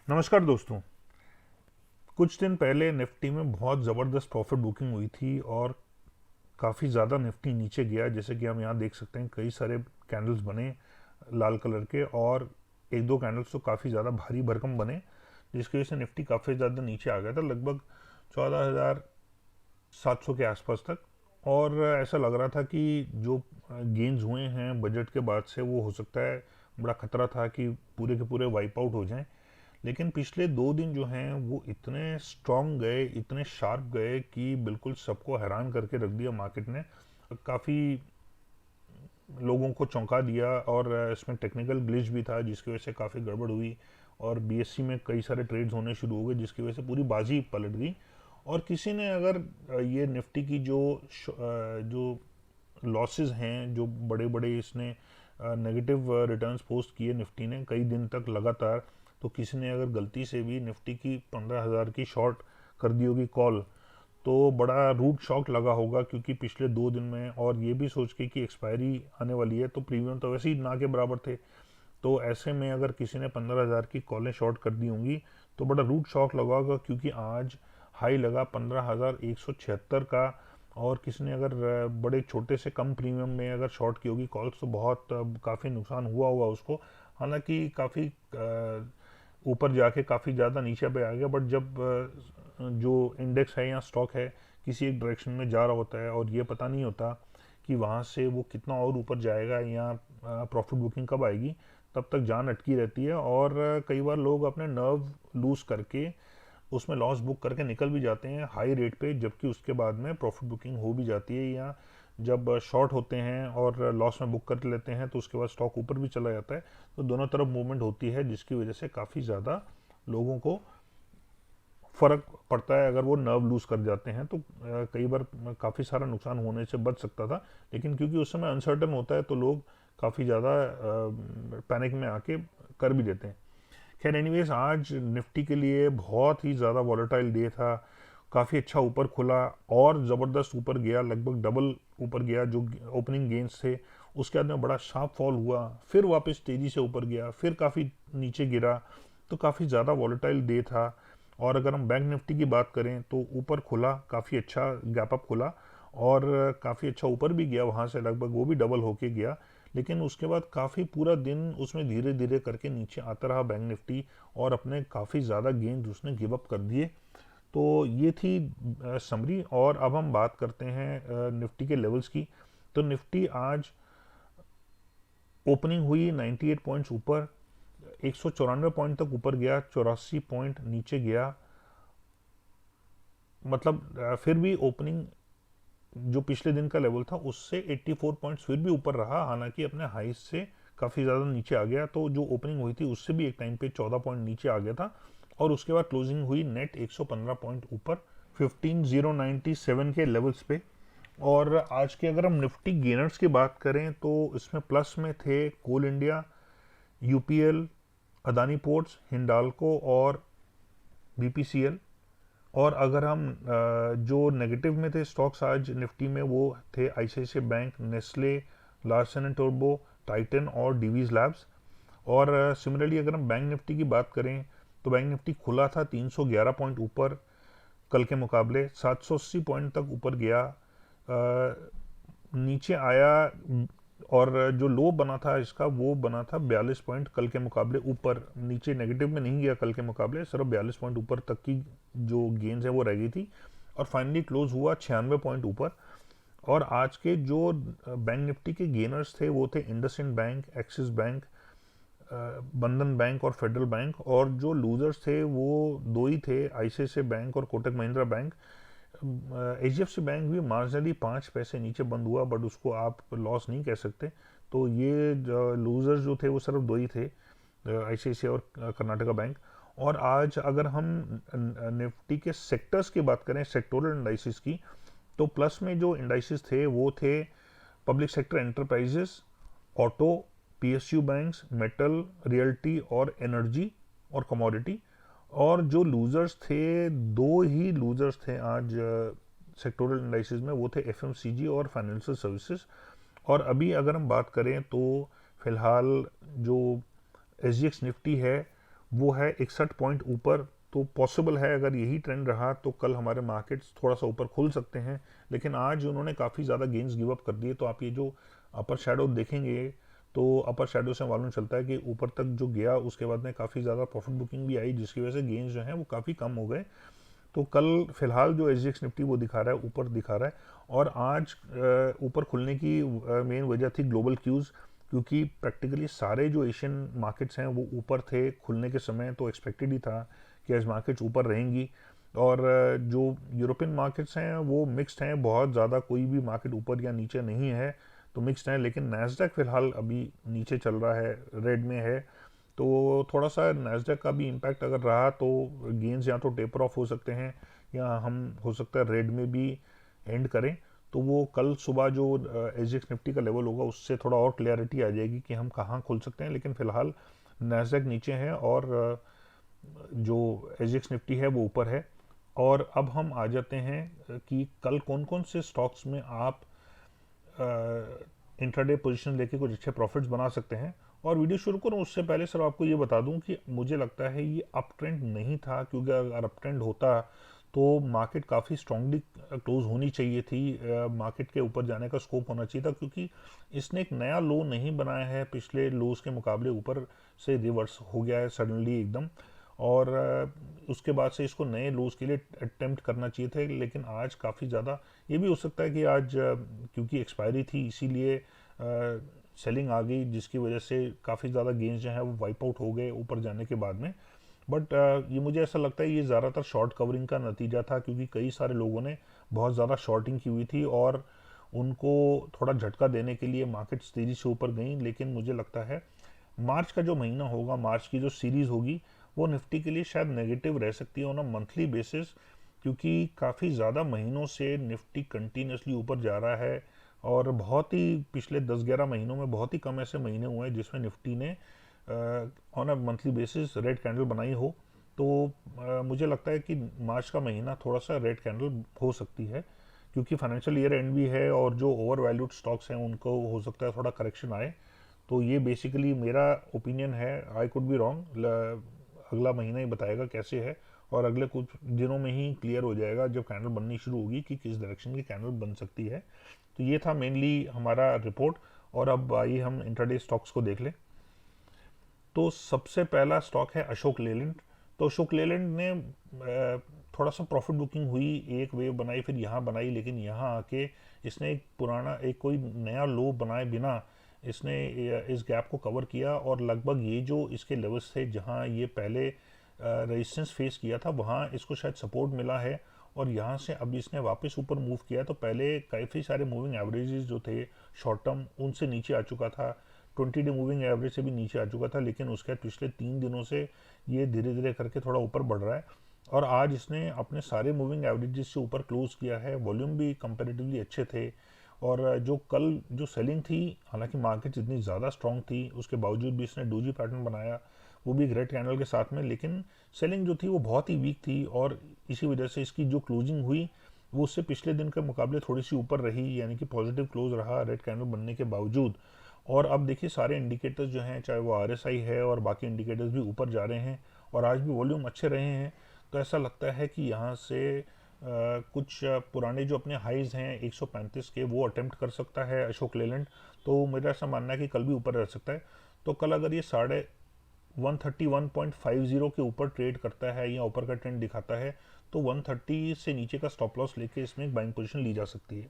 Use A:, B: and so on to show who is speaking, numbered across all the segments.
A: नमस्कार दोस्तों। कुछ दिन पहले निफ्टी में बहुत ज़बरदस्त प्रॉफिट बुकिंग हुई थी और काफ़ी ज़्यादा निफ्टी नीचे गया। जैसे कि हम यहाँ देख सकते हैं, कई सारे कैंडल्स बने लाल कलर के, और एक दो कैंडल्स तो काफ़ी ज़्यादा भारी भरकम बने, जिसकी वजह से निफ्टी काफ़ी ज़्यादा नीचे आ गया था, लगभग 14,700 के आसपास तक। और ऐसा लग रहा था कि जो गेन्स हुए हैं बजट के बाद से, वो हो सकता है, बड़ा खतरा था कि पूरे के पूरे वाइप आउट हो जाएं। लेकिन पिछले 2 दिन जो हैं वो इतने स्ट्रांग गए, इतने शार्प गए कि बिल्कुल सबको हैरान करके रख दिया मार्केट ने। काफ़ी लोगों को चौंका दिया, और इसमें टेक्निकल ग्लिच भी था जिसकी वजह से काफ़ी गड़बड़ हुई, और बीएससी में कई सारे ट्रेड्स होने शुरू हो गए जिसकी वजह से पूरी बाजी पलट गई। और किसी ने अगर ये निफ्टी की जो लॉसेस हैं, जो बड़े बड़े इसने नेगेटिव रिटर्न्स पोस्ट किए निफ्टी ने कई दिन तक लगातार, तो किसी ने अगर गलती से भी निफ्टी की 15,000 की शॉर्ट कर दी होगी कॉल, तो बड़ा रूट शॉक लगा होगा। क्योंकि पिछले 2 दिन में, और ये भी सोच के कि एक्सपायरी आने वाली है, तो प्रीमियम तो वैसे ही ना के बराबर थे, तो ऐसे में अगर किसी ने 15,000 की कॉलें शॉर्ट कर दी होंगी तो बड़ा रूट शॉक लगा होगा। क्योंकि आज हाई लगा 15,176 का, और किसी ने अगर बड़े छोटे से कम प्रीमियम में अगर शॉर्ट की होगी कॉल्स, तो बहुत काफ़ी नुकसान हुआ होगा उसको। हालांकि काफ़ी ऊपर जाके काफ़ी ज़्यादा नीचे पे आ गया, बट जब जो इंडेक्स है या स्टॉक है किसी एक डायरेक्शन में जा रहा होता है, और ये पता नहीं होता कि वहाँ से वो कितना और ऊपर जाएगा या प्रॉफिट बुकिंग कब आएगी, तब तक जान अटकी रहती है। और कई बार लोग अपने नर्व लूज करके उसमें लॉस बुक करके निकल भी जाते हैं हाई रेट पे, जबकि उसके बाद में प्रॉफिट बुकिंग हो भी जाती है। या जब शॉर्ट होते हैं और लॉस में बुक कर लेते हैं तो उसके बाद स्टॉक ऊपर भी चला जाता है। तो दोनों तरफ मूवमेंट होती है, जिसकी वजह से काफ़ी ज़्यादा लोगों को फ़र्क पड़ता है। अगर वो नर्व लूज़ कर जाते हैं तो कई बार काफ़ी सारा नुकसान होने से बच सकता था। लेकिन क्योंकि उस समय अनसर्टन होता है तो लोग काफ़ी ज़्यादा पैनिक में आके कर भी देते हैं। खैर एनीवेज, आज निफ्टी के लिए बहुत ही ज़्यादा वॉलेटाइल डे था। काफ़ी अच्छा ऊपर खुला और ज़बरदस्त ऊपर गया, लगभग डबल ऊपर गया जो ओपनिंग गेंस थे। उसके बाद में बड़ा शार्प फॉल हुआ, फिर वापस तेज़ी से ऊपर गया, फिर काफ़ी नीचे गिरा। तो काफ़ी ज़्यादा वॉलेटाइल डे था। और अगर हम बैंक निफ्टी की बात करें तो ऊपर खुला, काफ़ी अच्छा गैप अप खुला, और काफ़ी अच्छा ऊपर भी गया वहाँ से, लगभग वो भी डबल होके गया। लेकिन उसके बाद काफ़ी पूरा दिन उसमें धीरे धीरे करके नीचे आता रहा बैंक निफ्टी, और अपने काफ़ी ज़्यादा गेंस उसने गिव अप कर दिए। तो ये थी समरी। और अब हम बात करते हैं निफ्टी के लेवल्स की। तो निफ्टी आज ओपनिंग हुई 98 पॉइंट्स ऊपर, 194 पॉइंट तक ऊपर गया, 84 पॉइंट नीचे गया। मतलब फिर भी ओपनिंग जो पिछले दिन का लेवल था उससे 84 पॉइंट्स फिर भी ऊपर रहा, हालांकि अपने हाई से काफ़ी ज़्यादा नीचे आ गया। तो जो ओपनिंग हुई थी उससे भी एक टाइम पे 14 पॉइंट नीचे आ गया था। और उसके बाद क्लोजिंग हुई नेट 115 पॉइंट ऊपर, 15097 के लेवल्स पे। और आज के अगर हम निफ्टी गेनर्स की बात करें तो इसमें प्लस में थे Coal India, UPL, Adani Ports, Hindalco और बीपीसीएल। और अगर हम जो नेगेटिव में थे स्टॉक्स आज निफ्टी में, वो थे ICICI Bank, Nestle, Larsen and टोरबो, टाइटन और डीवीज लैब्स। और सिमिलरली अगर हम बैंक निफ्टी की बात करें तो बैंक निफ्टी खुला था 311 पॉइंट ऊपर, कल के मुकाबले 780 पॉइंट तक ऊपर गया, नीचे आया। और जो लो बना था इसका, वो बना था 42 पॉइंट कल के मुकाबले ऊपर, नीचे नेगेटिव में नहीं गया कल के मुकाबले, सिर्फ 42 पॉइंट ऊपर तक की जो गेंस है वो रह गई थी। और फाइनली क्लोज हुआ 96 पॉइंट ऊपर। और आज के जो बैंक निफ्टी के गेनर्स थे वो थे इंडसइंड बैंक, एक्सिस बैंक, बंधन बैंक और फेडरल बैंक। और जो लूजर्स थे वो दो ही थे, आईसीआईसीआई बैंक और Kotak Mahindra bank. HDFC bank भी मार्जिनली 5 पैसे नीचे बंद हुआ, बट उसको आप लॉस नहीं कह सकते। तो ये लूजर्स जो थे वो सिर्फ दो ही थे, आईसीआईसीआई और कर्नाटका बैंक। और आज अगर हम निफ्टी के सेक्टर्स की बात करें, सेक्टोरल इंडाइसिस की, तो प्लस में जो इंडाइसिस थे वो थे public sector enterprises, auto, PSU banks, metal, realty और एनर्जी और कमोडिटी। और जो लूजर्स थे, दो ही लूजर्स थे आज सेक्टोरल इंडाइसिस में, वो थे एफएमसीजी और फाइनेंशियल सर्विसेज। और अभी अगर हम बात करें तो फिलहाल जो एसजीएक्स निफ्टी है वो है 61 पॉइंट ऊपर। तो पॉसिबल है अगर यही ट्रेंड रहा तो कल हमारे मार्केट्स थोड़ा सा ऊपर खुल सकते हैं, लेकिन आज उन्होंने काफ़ी ज़्यादा गेंस गिव अप कर दिए। तो आप ये जो अपर शेडो देखेंगे तो अपर शेडो से मालूम चलता है कि ऊपर तक जो गया उसके बाद में काफ़ी ज़्यादा प्रॉफिट बुकिंग भी आई, जिसकी वजह से गेंस जो हैं वो काफ़ी कम हो गए। तो कल फिलहाल जो एसजीएक्स निफ्टी वो दिखा रहा है ऊपर दिखा रहा है। और आज ऊपर खुलने की मेन वजह थी ग्लोबल क्यूज़, क्योंकि प्रैक्टिकली सारे जो एशियन मार्केट्स हैं वो ऊपर थे खुलने के समय। तो एक्सपेक्टेड ही था कि आज मार्केट्स ऊपर रहेंगी। और जो यूरोपियन मार्केट्स हैं वो मिक्स्ड हैं, बहुत ज़्यादा कोई भी मार्केट ऊपर या नीचे नहीं है, तो मिक्स्ड है। लेकिन नैस्डैक फिलहाल अभी नीचे चल रहा है, रेड में है। तो थोड़ा सा नैस्डैक का भी इम्पैक्ट अगर रहा तो गेंस या तो टेपर ऑफ हो सकते हैं, या हम हो सकता है रेड में भी एंड करें। तो वो कल सुबह जो एसजीएक्स निफ्टी का लेवल होगा उससे थोड़ा और क्लैरिटी आ जाएगी कि हम कहाँ खुल सकते हैं। लेकिन फिलहाल नैस्डैक नीचे है और जो एसजीएक्स निफ्टी है वो ऊपर है। और अब हम आ जाते हैं कि कल कौन कौन से स्टॉक्स में आप इंट्राडे पोजीशन लेके कुछ अच्छे प्रॉफिट्स बना सकते हैं। और वीडियो शुरू करूं उससे पहले सर आपको ये बता दूं कि मुझे लगता है ये अप ट्रेंड नहीं था, क्योंकि अगर अप ट्रेंड होता तो मार्केट काफ़ी स्ट्रांगली क्लोज होनी चाहिए थी, मार्केट के ऊपर जाने का स्कोप होना चाहिए था, क्योंकि इसने एक नया लो नहीं बनाया है, पिछले लोज के मुकाबले ऊपर से रिवर्स हो गया है सडनली एकदम। और उसके बाद से इसको नए लोज के लिए अटेम्प्ट करना चाहिए थे। लेकिन आज काफ़ी ज़्यादा ये भी हो सकता है कि आज क्योंकि एक्सपायरी थी इसीलिए सेलिंग आ गई, जिसकी वजह से काफ़ी ज़्यादा गेंस जो हैं वो वाइप आउट हो गए ऊपर जाने के बाद में। बट ये मुझे ऐसा लगता है ये ज़्यादातर शॉर्ट कवरिंग का नतीजा था, क्योंकि कई सारे लोगों ने बहुत ज़्यादा शॉर्टिंग की हुई थी और उनको थोड़ा झटका देने के लिए मार्केट्स तेज़ी से ऊपर गई। लेकिन मुझे लगता है मार्च का जो महीना होगा, मार्च की जो सीरीज़ होगी, वो निफ्टी के लिए शायद नेगेटिव रह सकती है ऑन अ मंथली बेसिस, क्योंकि काफ़ी ज़्यादा महीनों से निफ्टी कंटिन्यूसली ऊपर जा रहा है। और बहुत ही पिछले 10-11 महीनों में बहुत ही कम ऐसे महीने हुए हैं जिसमें निफ्टी ने on a monthly basis red candle बनाई हो। तो मुझे लगता है कि मार्च का महीना थोड़ा सा रेड कैंडल हो सकती है, क्योंकि फाइनेंशियल ईयर एंड भी है और जो ओवर वैल्यूड स्टॉक्स हैं उनको हो सकता है थोड़ा करेक्शन आए। तो ये बेसिकली मेरा ओपिनियन है, आई कुड बी रॉन्ग, अगला महीना ही बताएगा कैसे है। और अगले कुछ दिनों में ही क्लियर हो जाएगा जब कैंडल बननी शुरू होगी कि किस डायरेक्शन की कैंडल बन सकती है। तो ये था मेनली हमारा रिपोर्ट। और अब आइए हम इंट्राडे स्टॉक्स को देख लें। तो सबसे पहला स्टॉक है अशोक लेलैंड। तो अशोक लेलैंड ने थोड़ा सा प्रॉफिट बुकिंग हुई, एक वेव बनाई, फिर यहाँ बनाई, लेकिन यहाँ आके इसने एक पुराना एक कोई नया लो बनाए बिना इसने इस गैप को कवर किया। और लगभग ये जो इसके लेवल्स थे जहाँ ये पहले रेजिस्टेंस फेस किया था वहाँ इसको शायद सपोर्ट मिला है, और यहाँ से अब इसने वापस ऊपर मूव किया। तो पहले काफ़ी सारे मूविंग एवरेजेस जो थे शॉर्ट टर्म उनसे नीचे आ चुका था, 20 डे मूविंग एवरेज से भी नीचे आ चुका था, लेकिन उसके बाद पिछले 3 दिनों से ये धीरे धीरे करके थोड़ा ऊपर बढ़ रहा है। और आज इसने अपने सारे मूविंग एवरेजेस से ऊपर क्लोज किया है, वॉल्यूम भी कंपैरेटिवली अच्छे थे। और जो कल जो सेलिंग थी, हालांकि मार्केट इतनी ज़्यादा स्ट्रॉन्ग थी उसके बावजूद भी इसने डोजी पैटर्न बनाया, वो भी ग्रेट कैंडल के साथ में, लेकिन सेलिंग जो थी वो बहुत ही वीक थी। और इसी वजह से इसकी जो क्लोजिंग हुई वो उससे पिछले दिन के मुकाबले थोड़ी सी ऊपर रही, यानी कि पॉजिटिव क्लोज रहा रेड कैंडल बनने के बावजूद। और अब देखिए सारे इंडिकेटर्स जो हैं, चाहे वो आरएसआई है और बाकी इंडिकेटर्स भी ऊपर जा रहे हैं, और आज भी वॉल्यूम अच्छे रहे हैं। तो ऐसा लगता है कि यहाँ से कुछ पुराने जो अपने हाइज हैं 135 के वो अटेम्प्ट कर सकता है अशोक लेलैंड। तो मेरा ऐसा मानना है कि कल भी ऊपर रह सकता है। तो कल अगर ये 131.50 के ऊपर ट्रेड करता है या ऊपर का ट्रेंड दिखाता है तो 130 से नीचे का स्टॉप लॉस लेके इसमें एक बाइंग पोजीशन ली जा सकती है।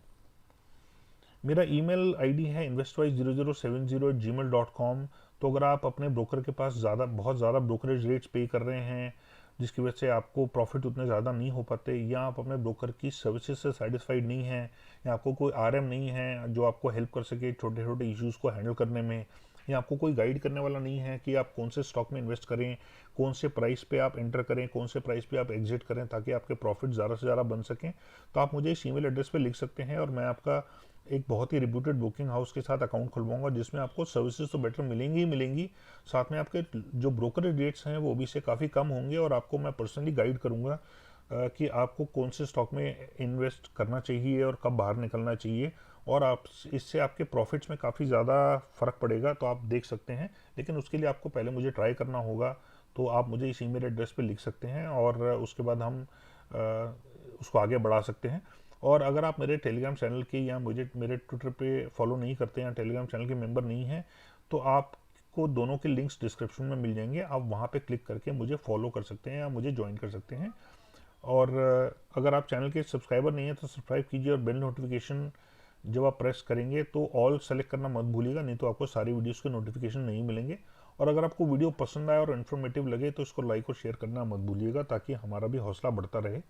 A: मेरा ईमेल आईडी है investwise0070@gmail.com। तो अगर आप अपने ब्रोकर के पास बहुत ज़्यादा ब्रोकरेज रेट्स पे कर रहे हैं जिसकी वजह से आपको प्रॉफिट उतने ज़्यादा नहीं हो पाते, या आप अपने ब्रोकर की सर्विसेज से सेटिस्फाइड नहीं हैं, या आपको कोई आरएम नहीं है जो आपको हेल्प कर सके छोटे छोटे इश्यूज़ को हैंडल करने में, या आपको कोई गाइड करने वाला नहीं है कि आप कौन से स्टॉक में इन्वेस्ट करें, कौन से प्राइस पे आप एंटर करें, कौन से प्राइस पे आप एग्जिट करें ताकि आपके प्रॉफिट ज़्यादा से ज़्यादा बन सकें, तो आप मुझे इस ईमेल एड्रेस पे लिख सकते हैं और मैं आपका एक बहुत ही रिप्यूटेड बुकिंग हाउस के साथ अकाउंट खुलवाऊंगा, जिसमें आपको सर्विसेज तो बेटर मिलेंगी ही मिलेंगी, साथ में आपके जो ब्रोकरेज रेट्स हैं वो भी से काफ़ी कम होंगे, और आपको मैं पर्सनली गाइड करूंगा कि आपको कौन से स्टॉक में इन्वेस्ट करना चाहिए और कब बाहर निकलना चाहिए। और आप इससे आपके प्रॉफिट्स में काफ़ी ज़्यादा फ़र्क पड़ेगा, तो आप देख सकते हैं। लेकिन उसके लिए आपको पहले मुझे ट्राई करना होगा। तो आप मुझे इस ईमेल एड्रेस पे लिख सकते हैं और उसके बाद हम उसको आगे बढ़ा सकते हैं। और अगर आप मेरे टेलीग्राम चैनल के या मुझे मेरे ट्विटर पे फॉलो नहीं करते हैं, टेलीग्राम चैनल के मेंबर नहीं हैं, तो आपको दोनों के लिंक्स डिस्क्रिप्शन में मिल जाएंगे। आप वहाँ पे क्लिक करके मुझे फॉलो कर सकते हैं या मुझे ज्वाइन कर सकते हैं। और अगर आप चैनल के सब्सक्राइबर नहीं हैं तो सब्सक्राइब कीजिए और बेल नोटिफिकेशन जब आप प्रेस करेंगे तो ऑल सेलेक्ट करना मत भूलिएगा, नहीं तो आपको सारी वीडियोस के नोटिफिकेशन नहीं मिलेंगे। और अगर आपको वीडियो पसंद आए और इन्फॉर्मेटिव लगे तो इसको लाइक और शेयर करना मत भूलिएगा, ताकि हमारा भी हौसला बढ़ता रहे।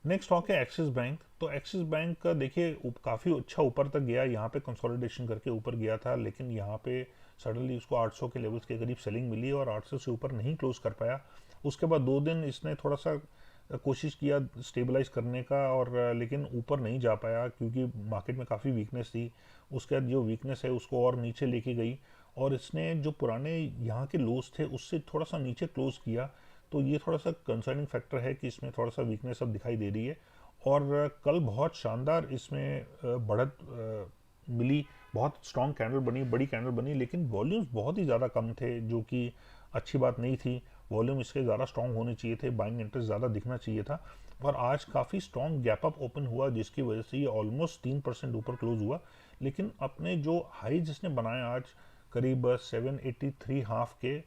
A: नेक्स्ट स्टॉक है एक्सिस बैंक। तो एक्सिस बैंक का देखिए काफ़ी अच्छा ऊपर तक गया, यहाँ पे कंसोलिडेशन करके ऊपर गया था, लेकिन यहाँ पे सडनली उसको 800 के लेवल्स के करीब सेलिंग मिली और 800 से ऊपर नहीं क्लोज कर पाया। उसके बाद 2 दिन इसने थोड़ा सा कोशिश किया स्टेबलाइज करने का, और लेकिन ऊपर नहीं जा पाया क्योंकि मार्केट में काफ़ी वीकनेस थी। उसके बाद जो वीकनेस है उसको और नीचे लेके गई, और इसने जो पुराने यहाँ के लोस थे उससे थोड़ा सा नीचे क्लोज किया। तो ये थोड़ा सा कंसर्निंग फैक्टर है कि इसमें थोड़ा सा वीकनेस अब दिखाई दे रही है। और कल बहुत शानदार इसमें बढ़त मिली, बहुत स्ट्रॉन्ग कैंडल बनी, बड़ी कैंडल बनी, लेकिन वॉल्यूम्स बहुत ही ज़्यादा कम थे, जो कि अच्छी बात नहीं थी। वॉल्यूम इसके ज़्यादा स्ट्रॉन्ग होने चाहिए थे, बाइंग इंटरेस्ट ज़्यादा दिखना चाहिए था। और आज काफ़ी स्ट्रॉन्ग गैप अप ओपन हुआ, जिसकी वजह से ये ऑलमोस्ट 3% ऊपर क्लोज हुआ। लेकिन अपने जो हाई जिसने बनाया आज करीब 783 हाफ के,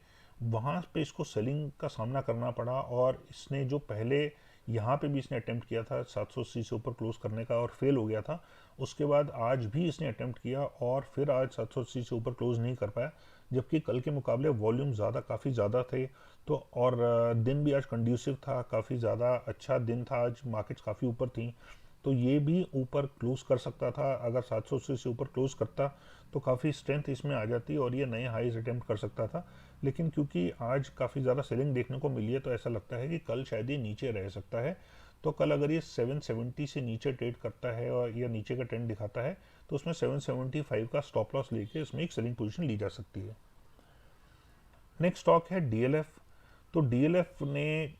A: वहाँ पे इसको सेलिंग का सामना करना पड़ा। और इसने जो पहले यहाँ पे भी इसने अटेम्प्ट किया था 780 से ऊपर क्लोज करने का और फेल हो गया था, उसके बाद आज भी इसने अटेम्प्ट किया और फिर आज 780 से ऊपर क्लोज नहीं कर पाया, जबकि कल के मुकाबले वॉल्यूम काफ़ी ज़्यादा थे। तो और दिन भी आज कंड्यूसिव था, काफ़ी ज़्यादा अच्छा दिन था, आज मार्केट्स काफ़ी ऊपर थी। तो ये भी ऊपर क्लोज कर सकता था, अगर 780 से ऊपर क्लोज करता तो काफ़ी स्ट्रेंथ इसमें आ जाती और ये नए हाईज अटेम्प्ट कर सकता था। लेकिन क्योंकि आज काफ़ी ज़्यादा सेलिंग देखने को मिली है, तो ऐसा लगता है कि कल शायद ये नीचे रह सकता है। तो कल अगर ये 770 से नीचे ट्रेड करता है और या नीचे का ट्रेंड दिखाता है, तो उसमें 775 का स्टॉप लॉस लेके इसमें एक सेलिंग पोजीशन ली जा सकती है। नेक्स्ट स्टॉक है डीएलएफ। तो डीएलएफ ने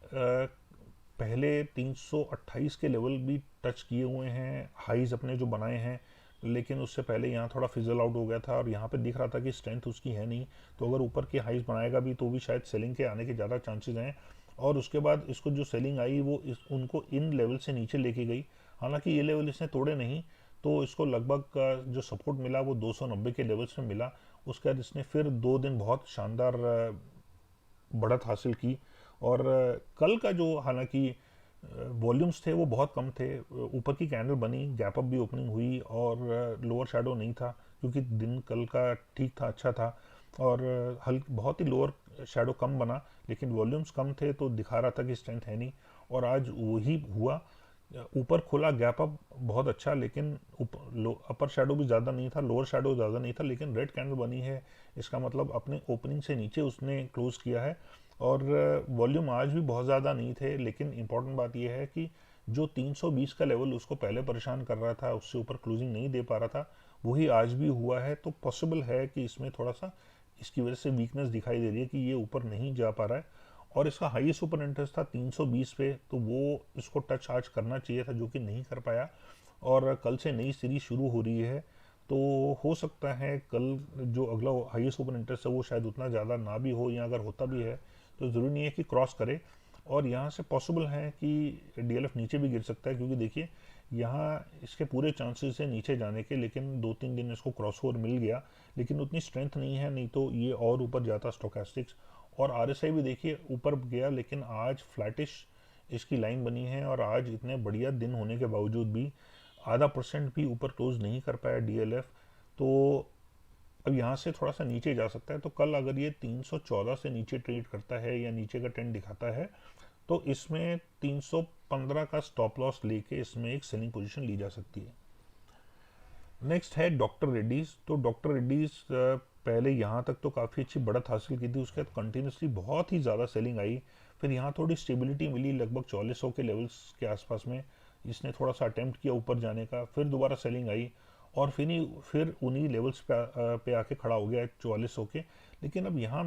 A: पहले 328 के लेवल भी टच किए हुए हैं, हाईज अपने जो बनाए हैं, लेकिन उससे पहले यहाँ थोड़ा फिजल आउट हो गया था और यहाँ पे दिख रहा था कि स्ट्रेंथ उसकी है नहीं। तो अगर ऊपर के हाईज बनाएगा भी तो भी शायद सेलिंग के आने के ज़्यादा चांसेस हैं। और उसके बाद इसको जो सेलिंग आई वो उनको इन लेवल से नीचे लेके गई। हालांकि ये लेवल इसने तोड़े नहीं, तो इसको लगभग जो सपोर्ट मिला वो 290 के लेवल्स में मिला। उसके बाद इसने फिर 2 दिन बहुत शानदार बढ़त हासिल की। और कल का जो हालांकि वॉल्यूम्स थे वो बहुत कम थे, ऊपर की कैंडल बनी, गैप अप भी ओपनिंग हुई और लोअर शैडो नहीं था, क्योंकि दिन कल का ठीक था, अच्छा था। और बहुत ही लोअर शैडो कम बना, लेकिन वॉल्यूम्स कम थे तो दिखा रहा था कि स्ट्रेंथ है नहीं। और आज वही हुआ, ऊपर खुला गैप अप बहुत अच्छा, लेकिन अपर शैडो भी ज़्यादा नहीं था, लोअर शैडो ज़्यादा नहीं था, लेकिन रेड कैंडल बनी है। इसका मतलब अपने ओपनिंग से नीचे उसने क्लोज किया है। और वॉल्यूम आज भी बहुत ज़्यादा नहीं थे, लेकिन इंपॉर्टेंट बात यह है कि जो 320 का लेवल उसको पहले परेशान कर रहा था, उससे ऊपर क्लोजिंग नहीं दे पा रहा था, वही आज भी हुआ है। तो पॉसिबल है कि इसमें थोड़ा सा इसकी वजह से वीकनेस दिखाई दे रही है कि ये ऊपर नहीं जा पा रहा है। और इसका हाईएस्ट ऊपर इंटरेस्ट था 320 पे, तो वो इसको टच आज करना चाहिए था, जो कि नहीं कर पाया। और कल से नई सीरीज शुरू हो रही है, तो हो सकता है कल जो अगला हाईएस्ट ओपन इंटरेस्ट है वो शायद उतना ज़्यादा ना भी हो, या अगर होता भी है तो ज़रूरी नहीं है कि क्रॉस करे। और यहाँ से पॉसिबल है कि डीएलएफ नीचे भी गिर सकता है, क्योंकि देखिए यहाँ इसके पूरे चांसेस है नीचे जाने के, लेकिन 2-3 दिन इसको क्रॉस ओवर मिल गया, लेकिन उतनी स्ट्रेंथ नहीं है, नहीं तो ये और ऊपर जाता स्टोकेस्टिक्स। और आरएसआई भी देखिए ऊपर गया, लेकिन आज फ्लैटिश इसकी लाइन बनी है, और आज इतने बढ़िया दिन होने के बावजूद भी ½ % भी ऊपर क्लोज नहीं कर पाया डीएलएफ। तो अब यहाँ से थोड़ा सा नीचे जा सकता है। तो कल अगर ये 314 से नीचे ट्रेड करता है या नीचे का ट्रेंड दिखाता है, तो इसमें 315 का स्टॉप लॉस लेके इसमें एक सेलिंग पोजीशन ली जा सकती है। नेक्स्ट है डॉक्टर रेड्डीज। तो डॉक्टर रेड्डीज पहले यहाँ तक तो काफ़ी अच्छी बढ़त हासिल की थी, उसके बाद कंटिन्यूसली बहुत ही ज़्यादा सेलिंग आई, फिर यहाँ थोड़ी स्टेबिलिटी मिली लगभग 4400 के लेवल्स के आसपास में। इसने थोड़ा सा अटेम्प्ट किया ऊपर जाने का, फिर दोबारा सेलिंग आई और फिर उन्हीं लेवल्स पे आके खड़ा हो गया 4400 के। लेकिन अब यहाँ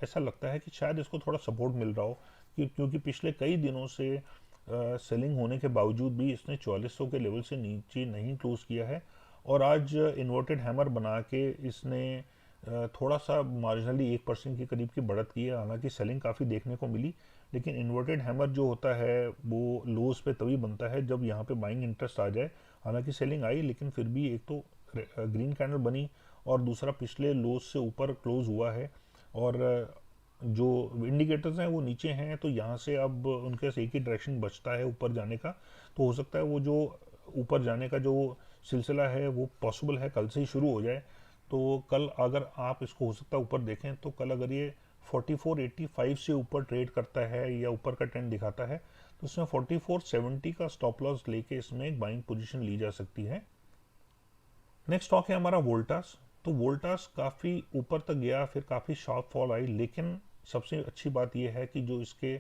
A: ऐसा लगता है कि शायद इसको थोड़ा सपोर्ट मिल रहा हो, क्योंकि पिछले कई दिनों से सेलिंग होने के बावजूद भी इसने 4400 के लेवल से नीचे नहीं क्लोज किया है। और आज इन्वर्टेड हैमर बना के इसने थोड़ा सा मार्जिनली 1% के करीब की बढ़त की है, हालांकि सेलिंग काफ़ी देखने को मिली। लेकिन इन्वर्टेड हैमर जो होता है वो लोज पे तभी बनता है जब यहाँ पे बाइंग इंटरेस्ट आ जाए। हालांकि सेलिंग आई, लेकिन फिर भी एक तो ग्रीन कैंडल बनी और दूसरा पिछले लोज से ऊपर क्लोज हुआ है। और जो इंडिकेटर्स हैं वो नीचे हैं, तो यहाँ से अब उनके पास एक ही डायरेक्शन बचता है ऊपर जाने का। तो हो सकता है वो जो ऊपर जाने का जो सिलसिला है वो पॉसिबल है कल से ही शुरू हो जाए। तो कल अगर आप इसको हो सकता है ऊपर देखें, तो कल अगर ये 4485 से ऊपर ट्रेड करता है या ऊपर का ट्रेंड दिखाता है, तो इसमें 4470 का स्टॉप लॉस लेके इसमें एक बाइंग पोजीशन ली जा सकती है। नेक्स्ट स्टॉक है हमारा वोल्टास। तो वोल्टास काफ़ी ऊपर तक गया, फिर काफ़ी शार्प फॉल आई, लेकिन सबसे अच्छी बात यह है कि जो इसके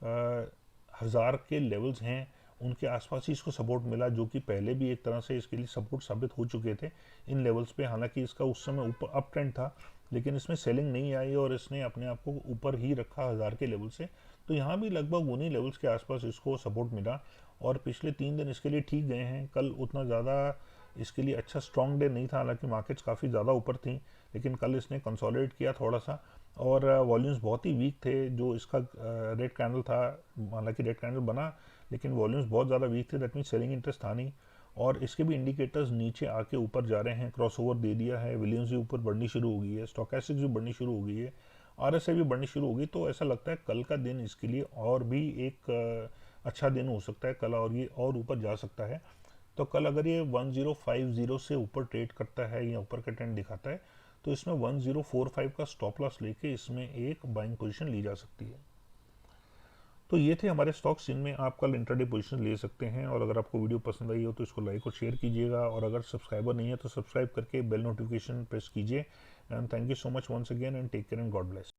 A: 1000 के लेवल्स हैं उनके आसपास ही इसको सपोर्ट मिला, जो कि पहले भी एक तरह से इसके लिए सपोर्ट साबित हो चुके थे इन लेवल्स पे। हालांकि इसका उस समय ऊपर अप ट्रेंड था, लेकिन इसमें सेलिंग नहीं आई और इसने अपने आप को ऊपर ही रखा 1000 के लेवल से। तो यहाँ भी लगभग उन्हीं लेवल्स के आसपास इसको सपोर्ट मिला और पिछले 3 दिन इसके लिए ठीक गए हैं। कल उतना ज़्यादा इसके लिए अच्छा स्ट्रॉन्ग डे नहीं था, हालांकि मार्केट्स काफ़ी ज़्यादा ऊपर थी, लेकिन कल इसने कंसोलिडेट किया थोड़ा सा और वॉल्यूम्स बहुत ही वीक थे। जो इसका रेड कैंडल था, हालांकि रेड कैंडल बना, लेकिन वॉल्यूम्स बहुत ज़्यादा वीक थे, दैट मीन सेलिंग इंटरेस्ट था नहीं। और इसके भी इंडिकेटर्स नीचे आके ऊपर जा रहे हैं, क्रॉसओवर दे दिया है, विलियम्स भी ऊपर बढ़नी शुरू हो गई है, स्टोकेस्टिक्स भी बढ़नी शुरू हो गई है, आरएसआई भी बढ़नी शुरू हो गई। तो ऐसा लगता है कल का दिन इसके लिए और भी एक अच्छा दिन हो सकता है कल, और ये और ऊपर जा सकता है। तो कल अगर ये 1050 से ऊपर ट्रेड करता है या ऊपर का ट्रेंड दिखाता है, तो इसमें 1045 का स्टॉप लॉस लेके इसमें एक बाइंग पोजीशन ली जा सकती है। तो ये थे हमारे स्टॉक्स जिनमें आप कल इंट्राडे पोजीशन ले सकते हैं। और अगर आपको वीडियो पसंद आई हो तो इसको लाइक और शेयर कीजिएगा, और अगर सब्सक्राइबर नहीं है तो सब्सक्राइब करके बेल नोटिफिकेशन प्रेस कीजिए। And thank you so much once again, and take care and God bless.